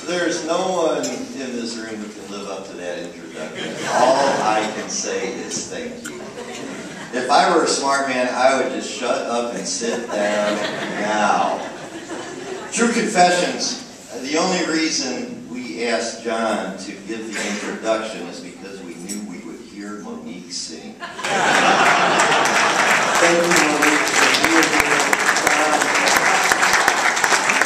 There's no one in this room who can live up to that introduction. All I can say is thank you. If I were a smart man, I would just shut up and sit down now. True confessions. The only reason we asked John to give the introduction is because we knew we would hear Monique sing. Thank you, Monique, for being here.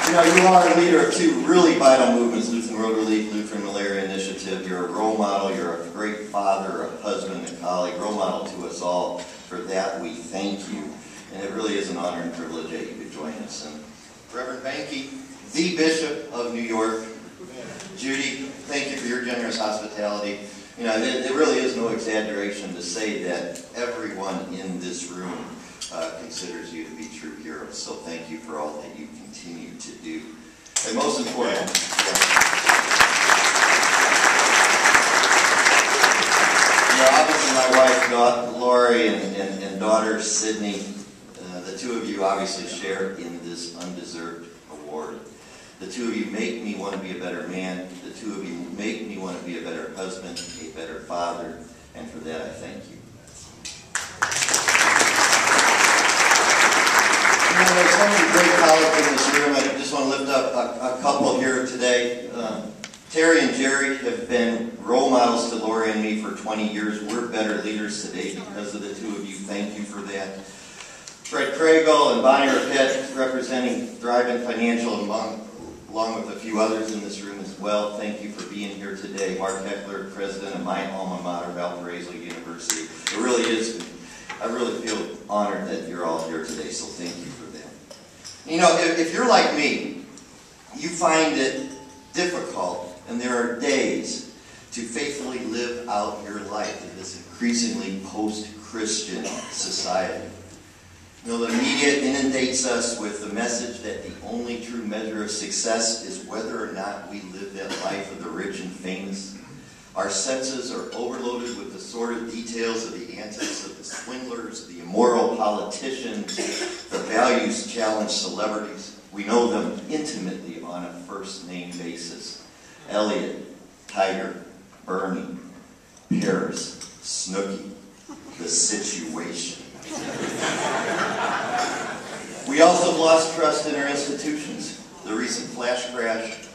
You know, you are a leader of two really vital movements, Lutheran World Relief, Lutheran Malaria Initiative. You're a role model. You're a great father, a husband, a colleague, role model to us all. For that, we thank you. And it really is an honor and privilege that you could join us. And Reverend Banky, the Bishop of New York. Judy, thank you for your generous hospitality. You know, it really is no exaggeration to say that everyone in this room considers you to be true heroes. So thank you for all that you continue to do. And most important, obviously my wife, Lori, and daughter, Sydney, the two of you obviously share in this undeserved award. The two of you make me want to be a better man. The two of you make me want to be a better husband, a better father, and for that I thank you. You know, there's so many great colleagues in this room. I just want to lift up a couple here today. Terry and Jerry have been role models to Lori and me for 20 years. We're better leaders today because of the two of you. Thank you for that. Fred Craigle and Bonnie Rapette representing Thrive Financial along with a few others in this room as well. Thank you for being here today. Mark Heckler, president of my alma mater, Valparaiso University. It really is, I really feel honored that you're all here today, so thank you for that. You know, if you're like me, you find it difficult, and there are days, to faithfully live out your life in this increasingly post-Christian society. You know, the media inundates us with the message that the only true measure of success is whether or not we live that life of the rich and famous. Our senses are overloaded with the sordid details of the antics of the swindlers, the immoral politicians, the values-challenged celebrities. We know them intimately on a first-name basis. Elliot, Tiger, Bernie, Paris, Snooki, the situation. We also have lost trust in our institutions. The recent flash crash,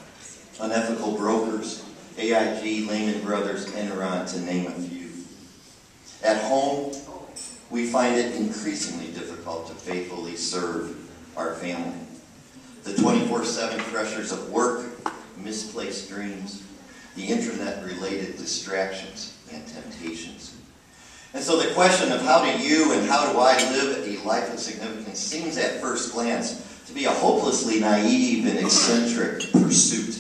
unethical brokers, AIG, Lehman Brothers, Enron, to name a few. At home, we find it increasingly difficult to faithfully serve our family. The 24/7 pressures of work, misplaced dreams, the internet-related distractions and temptations. And so the question of how do you and how do I live a life of significance seems at first glance to be a hopelessly naive and eccentric pursuit.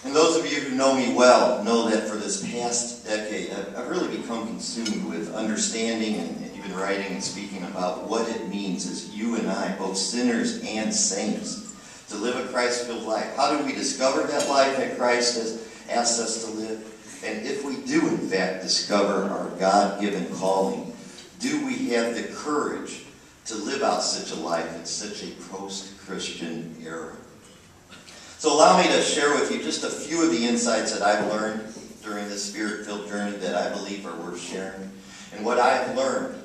And those of you who know me well know that for this past decade, I've really become consumed with understanding and even writing and speaking about what it means as you and I, both sinners and saints, to live a Christ-filled life. How do we discover that life that Christ has asked us to live? And if we do, in fact, discover our God-given calling, do we have the courage to live out such a life in such a post-Christian era? So allow me to share with you just a few of the insights that I've learned during this Spirit-filled journey that I believe are worth sharing. And what I've learned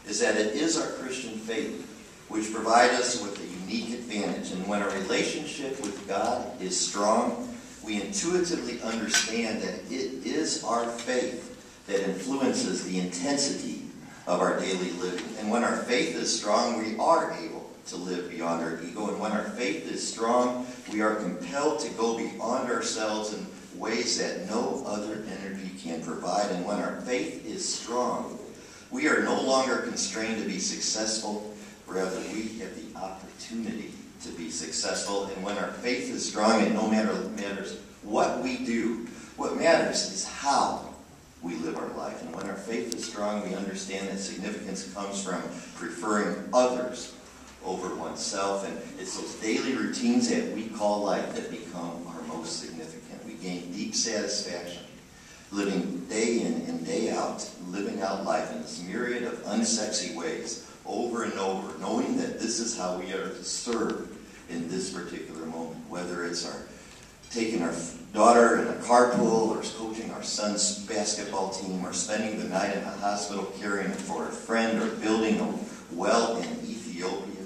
is that it is our Christian faith which provides us with a unique advantage. And when our relationship with God is strong, we intuitively understand that it is our faith that influences the intensity of our daily living. And when our faith is strong, we are able to live beyond our ego. And when our faith is strong, we are compelled to go beyond ourselves in ways that no other energy can provide. And when our faith is strong, we are no longer constrained to be successful. Rather, we have the opportunity to be successful. And when our faith is strong, it no matters what we do. What matters is how we live our life. And when our faith is strong, we understand that significance comes from preferring others over oneself. And it's those daily routines that we call life that become our most significant. We gain deep satisfaction living day in and day out, living out life in this myriad of unsexy ways over and over, knowing that this is how we are to serve in this particular moment, whether it's our taking our daughter in a carpool, or coaching our son's basketball team, or spending the night in a hospital caring for a friend, or building a well in Ethiopia,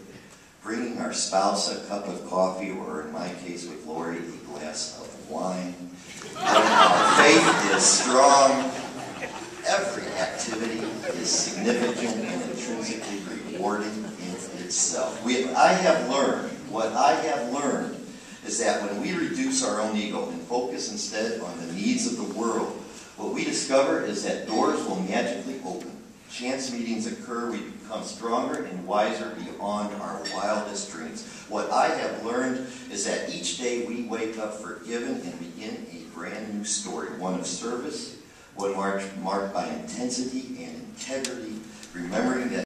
bringing our spouse a cup of coffee, or in my case with Lori, a glass of wine. When our faith is strong, every activity is significant and intrinsically rewarding in itself. What I have learned is that when we reduce our own ego and focus instead on the needs of the world, what we discover is that doors will magically open. Chance meetings occur, we become stronger and wiser beyond our wildest dreams. What I have learned is that each day we wake up forgiven and begin a brand new story, one of service, one marked by intensity and integrity, remembering that